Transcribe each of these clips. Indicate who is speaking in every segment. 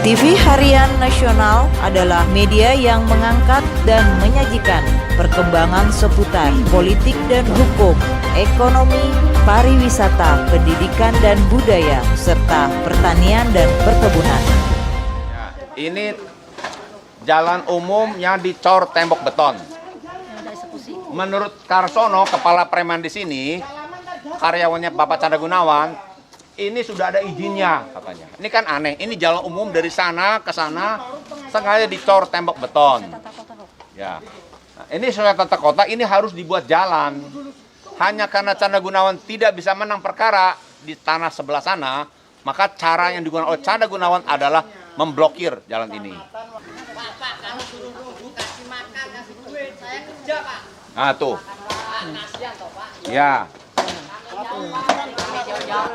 Speaker 1: TV Harian Nasional adalah media yang mengangkat dan menyajikan perkembangan seputar politik dan hukum, ekonomi, pariwisata, pendidikan dan budaya, serta pertanian dan perkebunan.
Speaker 2: Ini jalan umum yang dicor tembok beton. Menurut Karsono, kepala preman di sini, karyawannya Bapak Chandra Gunawan, ini sudah ada izinnya katanya. Ini kan aneh, ini jalan umum dari sana ke sana sengaja dicor tembok beton. Ya. Nah, ini sesuai tata kota, ini harus dibuat jalan. Hanya karena Chandra Gunawan tidak bisa menang perkara di tanah sebelah sana, maka cara yang digunakan oleh Chandra Gunawan adalah memblokir jalan ini.
Speaker 3: Pak, kalau suruh nunggu kasih makan, kasih duit, saya kerja, Pak.
Speaker 2: Nah, tuh.
Speaker 3: Kasihan toh, Pak.
Speaker 2: Ya.
Speaker 3: Kami jauh-jauh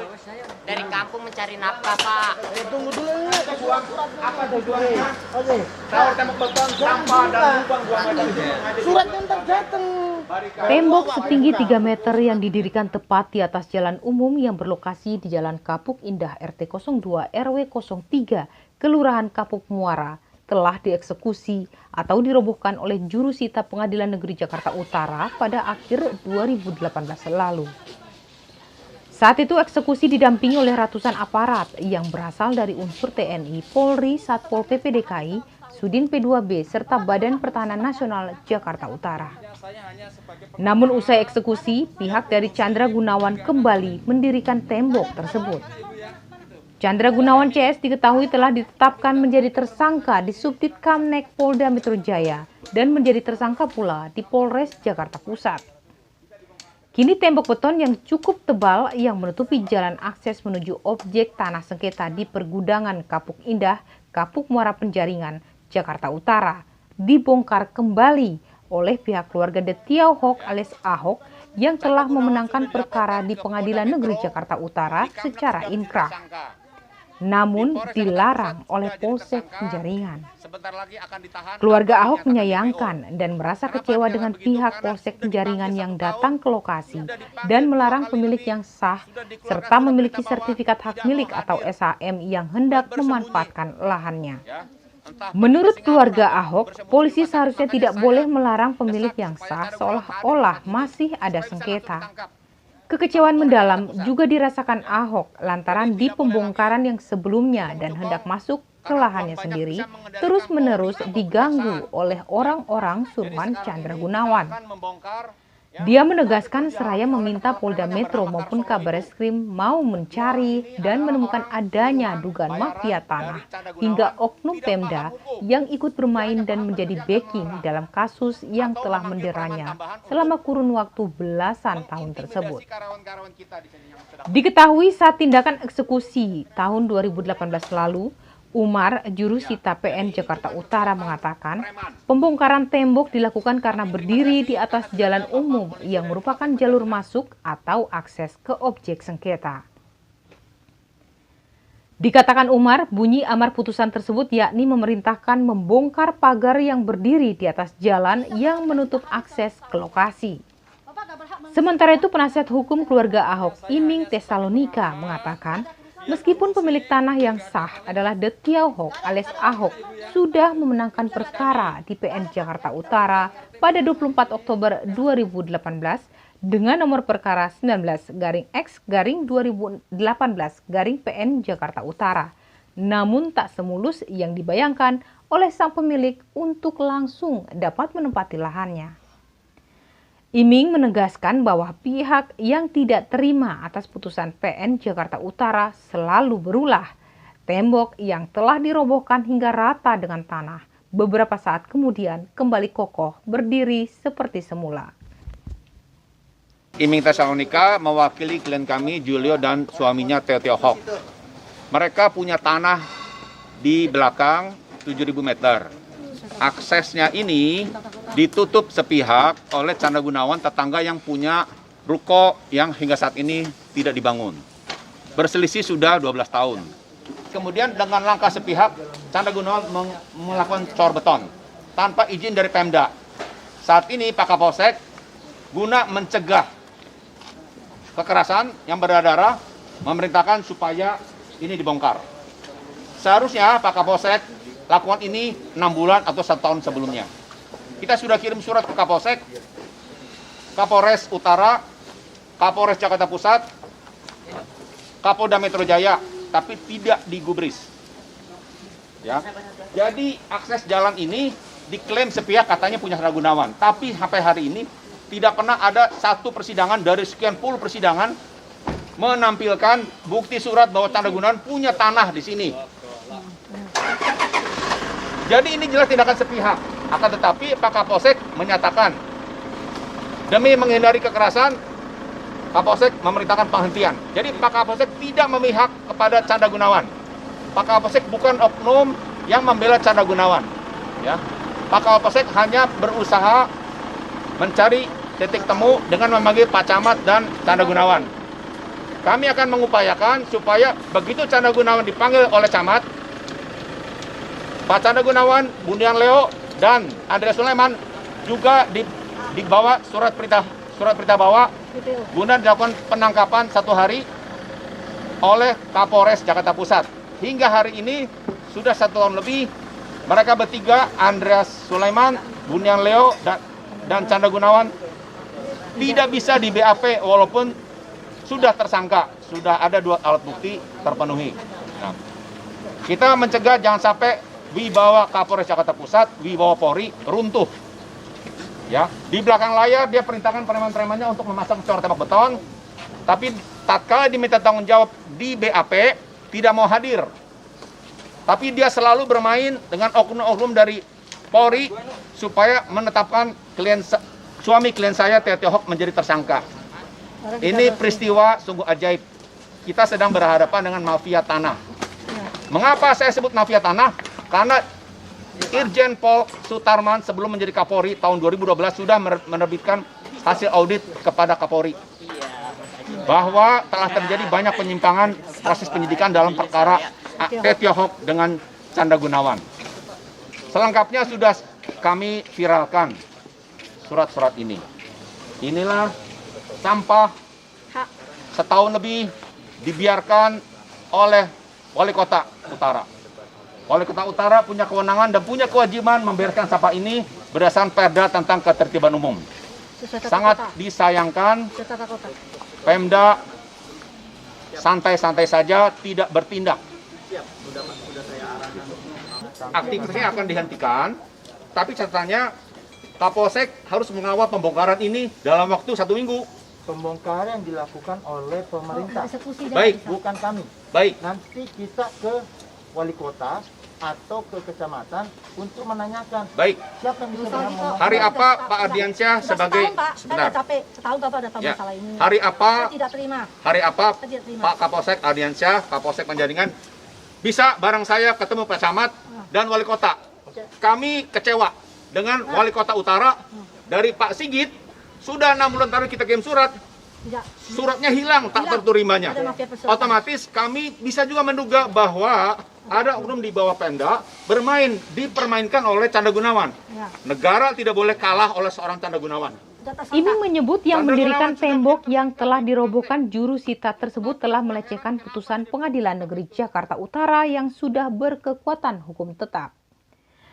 Speaker 3: dari kampung mencari nafkah, Pak.
Speaker 4: Tunggu dulu ini.
Speaker 2: Apa tujuannya?
Speaker 4: Oke.
Speaker 2: Cor tembok beton sampah dan buang
Speaker 4: Suratnya ntar datang.
Speaker 5: Tembok setinggi 3 meter yang didirikan tepat di atas jalan umum yang berlokasi di Jalan Kapuk Indah RT 02 RW 03 Kelurahan Kapuk Muara telah dieksekusi atau dirobohkan oleh jurusita Pengadilan Negeri Jakarta Utara pada akhir 2018 lalu. Saat itu eksekusi didampingi oleh ratusan aparat yang berasal dari unsur TNI, Polri, Satpol PP DKI, Sudin P2B, serta Badan Pertahanan Nasional Jakarta Utara. Namun usai eksekusi, pihak dari Chandra Gunawan kembali mendirikan tembok tersebut. Chandra Gunawan CS diketahui telah ditetapkan menjadi tersangka di Subdit Kamnek Polda Metro Jaya dan menjadi tersangka pula di Polres Jakarta Pusat. Kini tembok beton yang cukup tebal yang menutupi jalan akses menuju objek tanah sengketa di pergudangan Kapuk Indah, Kapuk Muara Penjaringan, Jakarta Utara dibongkar kembali oleh pihak keluarga The Tiaohok alias Ahok yang telah memenangkan perkara di Pengadilan Negeri Jakarta Utara secara inkrah. Namun dilarang oleh Polsek Penjaringan. Keluarga Ahok menyayangkan dan merasa kecewa dengan pihak Polsek Penjaringan yang datang ke lokasi dan melarang pemilik yang sah serta memiliki sertifikat hak milik atau SHM yang hendak memanfaatkan lahannya. Menurut keluarga Ahok, polisi seharusnya tidak boleh melarang pemilik yang sah seolah-olah masih ada sengketa. Kekecewaan mendalam juga dirasakan Ahok lantaran di pembongkaran yang sebelumnya dan hendak masuk ke lahannya sendiri terus-menerus diganggu oleh orang-orang suruhan Chandra Gunawan. Dia menegaskan seraya meminta Polda Metro maupun Kabareskrim mau mencari dan menemukan adanya dugaan mafia tanah hingga oknum Pemda yang ikut bermain dan menjadi backing dalam kasus yang telah menderanya selama kurun waktu belasan tahun tersebut. Diketahui saat tindakan eksekusi tahun 2018 lalu, Umar, jurusita PN Jakarta Utara mengatakan pembongkaran tembok dilakukan karena berdiri di atas jalan umum yang merupakan jalur masuk atau akses ke objek sengketa. Dikatakan Umar, bunyi amar putusan tersebut yakni memerintahkan membongkar pagar yang berdiri di atas jalan yang menutup akses ke lokasi. Sementara itu penasihat hukum keluarga Ahok, Iming Tesalonika, mengatakan meskipun pemilik tanah yang sah adalah The Tiaohok alias Ahok sudah memenangkan perkara di PN Jakarta Utara pada 24 Oktober 2018 dengan nomor perkara 19-X-2018-PN Jakarta Utara. Namun tak semulus yang dibayangkan oleh sang pemilik untuk langsung dapat menempati lahannya. Iming menegaskan bahwa pihak yang tidak terima atas putusan PN Jakarta Utara selalu berulah. Tembok yang telah dirobohkan hingga rata dengan tanah, beberapa saat kemudian kembali kokoh berdiri seperti semula.
Speaker 2: Iming Tesalonika mewakili klien kami, Julio dan suaminya Theo Tiaohok. Mereka punya tanah di belakang 7.000 meter. Aksesnya ini ditutup sepihak oleh Chandra Gunawan, tetangga yang punya ruko yang hingga saat ini tidak dibangun. Berselisih sudah 12 tahun. Kemudian dengan langkah sepihak, Chandra Gunawan melakukan cor beton tanpa izin dari Pemda. Saat ini Pak Kapolsek guna mencegah kekerasan yang berdarah memerintahkan supaya ini dibongkar. Seharusnya Pak Kapolsek lakukan ini 6 bulan atau 1 tahun sebelumnya. Kita sudah kirim surat ke Kapolsek, Kapolres Utara, Kapolres Jakarta Pusat, Kapolda Metro Jaya, tapi tidak digubris. Ya. Jadi akses jalan ini diklaim sepihak katanya punya Chandra Gunawan, tapi sampai hari ini tidak pernah ada satu persidangan dari sekian puluh persidangan menampilkan bukti surat bahwa Chandra Gunawan punya tanah di sini. Jadi ini jelas tindakan sepihak. Akan tetapi Pak Kapolsek menyatakan demi menghindari kekerasan, Kapolsek memerintahkan penghentian. Jadi Pak Kapolsek tidak memihak kepada Chandra Gunawan. Pak Kapolsek bukan oknum yang membela Chandra Gunawan. Ya. Pak Kapolsek hanya berusaha mencari titik temu dengan memanggil Pak Camat dan Chandra Gunawan. Kami akan mengupayakan supaya begitu Chandra Gunawan dipanggil oleh Camat, Pak Chandra Gunawan, Bundian Leo, dan Andreas Sulaiman juga dibawa surat perintah bawa guna dilakukan penangkapan 1 hari oleh Kapolres Jakarta Pusat. Hingga hari ini sudah 1 tahun lebih mereka bertiga, Andreas Sulaiman, Bundian Leo, dan Chandra Gunawan tidak bisa di BAP walaupun sudah tersangka, sudah ada 2 alat bukti terpenuhi. Nah, kita mencegah jangan sampai wibawa Kapolres Jakarta Pusat, wibawa Polri runtuh. Ya, di belakang layar dia perintahkan preman-premannya untuk memasang cor tembak beton, tapi tatkala diminta tanggung jawab di BAP tidak mau hadir. Tapi dia selalu bermain dengan oknum-oknum dari Polri supaya menetapkan suami klien saya Theo Hok menjadi tersangka. Ini peristiwa sungguh ajaib. Kita sedang berhadapan dengan mafia tanah. Mengapa saya sebut mafia tanah? Karena Irjen Pol Sutarman sebelum menjadi Kapolri tahun 2012 sudah menerbitkan hasil audit kepada Kapolri bahwa telah terjadi banyak penyimpangan proses penyidikan dalam perkara Theo Hok dengan Chandra Gunawan. Selengkapnya sudah kami viralkan surat-surat ini. Inilah sampah setahun lebih dibiarkan oleh Wali Kota Utara. Wali Kota Utara punya kewenangan dan punya kewajiban membereskan sampah ini berdasarkan Perda tentang Ketertiban Umum. Sangat disayangkan Pemda santai-santai saja tidak bertindak. Aktivitasnya akan dihentikan, tapi catatannya Kapolsek harus mengawal pembongkaran ini dalam waktu 1 minggu.
Speaker 4: Pembongkaran yang dilakukan oleh pemerintah.
Speaker 2: Baik,
Speaker 4: Bukan kami.
Speaker 2: baik.
Speaker 4: Nanti kita ke wali kota atau ke kecamatan untuk menanyakan
Speaker 2: Baik.
Speaker 4: siapa yang bisa ngomong.
Speaker 2: Hari apa Pak Ardiansyah sebagai
Speaker 6: Saya capek, setahun Bapak datang
Speaker 2: Ya.
Speaker 6: masalah ini.
Speaker 2: Hari apa
Speaker 6: Saya tidak terima.
Speaker 2: hari apa
Speaker 6: Saya tidak terima.
Speaker 2: Pak Kapolsek Ardiansyah, Kapolsek Penjaringan bisa bareng saya ketemu Pak Camat dan Wali Kota. Kami kecewa dengan Wali Kota Utara dari Pak Sigit. Sudah 6 bulan terakhir kita kirim surat,
Speaker 6: Tidak.
Speaker 2: suratnya hilang tak terterimanya.
Speaker 6: Ada mafia persoalan.
Speaker 2: Otomatis kami bisa juga menduga bahwa ada oknum di bawah Pemda dipermainkan oleh Chandra Gunawan.
Speaker 6: Ya.
Speaker 2: Negara tidak boleh kalah oleh seorang Chandra Gunawan.
Speaker 6: Sudah tersangka.
Speaker 5: Iming menyebut yang
Speaker 2: Chandra
Speaker 5: mendirikan
Speaker 2: Gunawan sudah
Speaker 5: tembok yang telah dirobohkan juru sita tersebut telah melecehkan putusan Pengadilan Negeri Jakarta Utara yang sudah berkekuatan hukum tetap.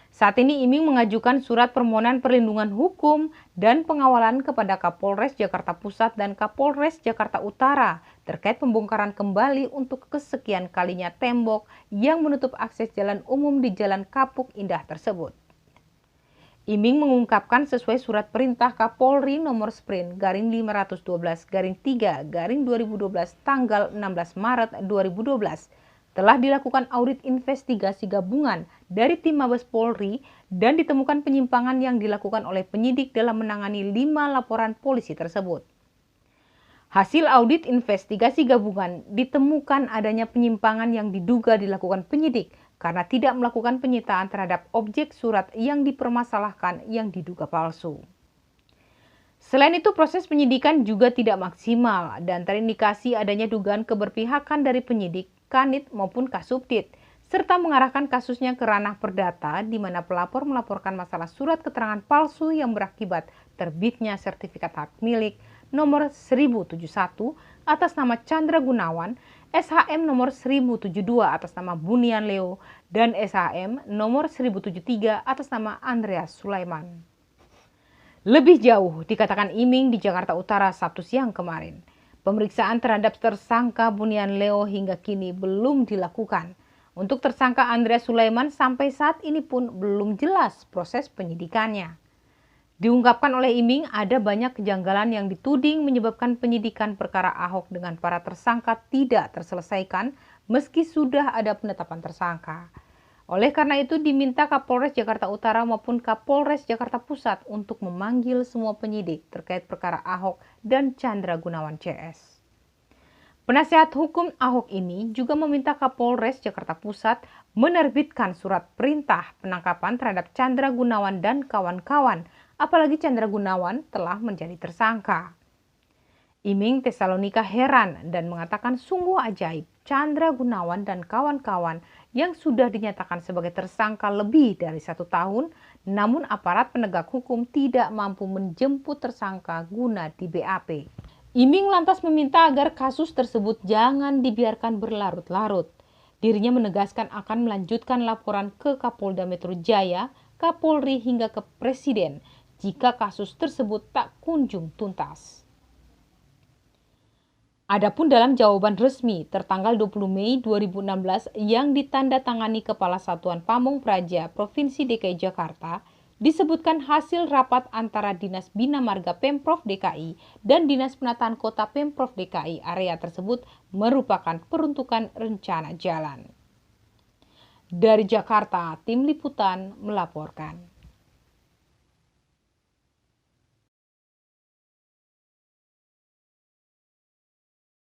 Speaker 5: Saat ini Iming mengajukan surat permohonan perlindungan hukum dan pengawalan kepada Kapolres Jakarta Pusat dan Kapolres Jakarta Utara terkait pembongkaran kembali untuk kesekian kalinya tembok yang menutup akses jalan umum di Jalan Kapuk Indah tersebut. Iming mengungkapkan sesuai surat perintah Kapolri nomor Sprint garing 512 garing 3 garing 2012 tanggal 16 Maret 2012 telah dilakukan audit investigasi gabungan dari tim Mabes Polri dan ditemukan penyimpangan yang dilakukan oleh penyidik dalam menangani 5 laporan polisi tersebut. Hasil audit investigasi gabungan ditemukan adanya penyimpangan yang diduga dilakukan penyidik karena tidak melakukan penyitaan terhadap objek surat yang dipermasalahkan yang diduga palsu. Selain itu, proses penyidikan juga tidak maksimal dan terindikasi adanya dugaan keberpihakan dari penyidik, Kanit maupun Kasubdit, serta mengarahkan kasusnya ke ranah perdata di mana pelapor melaporkan masalah surat keterangan palsu yang berakibat terbitnya sertifikat hak milik nomor 1071 atas nama Chandra Gunawan SHM nomor 1072 atas nama Bunian Leo, dan SHM nomor 1073 atas nama Andreas Sulaiman. Lebih jauh, dikatakan Iming di Jakarta Utara Sabtu siang kemarin, pemeriksaan terhadap tersangka Bunian Leo hingga kini belum dilakukan. Untuk tersangka Andreas Sulaiman sampai saat ini pun belum jelas proses penyidikannya. Diungkapkan oleh Iming ada banyak kejanggalan yang dituding menyebabkan penyidikan perkara Ahok dengan para tersangka tidak terselesaikan meski sudah ada penetapan tersangka. Oleh karena itu diminta Kapolres Jakarta Utara maupun Kapolres Jakarta Pusat untuk memanggil semua penyidik terkait perkara Ahok dan Chandra Gunawan CS. Penasehat hukum Ahok ini juga meminta Kapolres Jakarta Pusat menerbitkan surat perintah penangkapan terhadap Chandra Gunawan dan kawan-kawan, apalagi Chandra Gunawan telah menjadi tersangka. Iming Tesalonika heran dan mengatakan sungguh ajaib Chandra Gunawan dan kawan-kawan yang sudah dinyatakan sebagai tersangka lebih dari 1 tahun, namun aparat penegak hukum tidak mampu menjemput tersangka guna di BAP. Iming lantas meminta agar kasus tersebut jangan dibiarkan berlarut-larut. Dirinya menegaskan akan melanjutkan laporan ke Kapolda Metro Jaya, Kapolri hingga ke Presiden jika kasus tersebut tak kunjung tuntas. Adapun dalam jawaban resmi tertanggal 20 Mei 2016 yang ditandatangani Kepala Satuan Pamong Praja Provinsi DKI Jakarta, disebutkan hasil rapat antara Dinas Bina Marga Pemprov DKI dan Dinas Penataan Kota Pemprov DKI area tersebut merupakan peruntukan rencana jalan. Dari Jakarta, Tim Liputan melaporkan.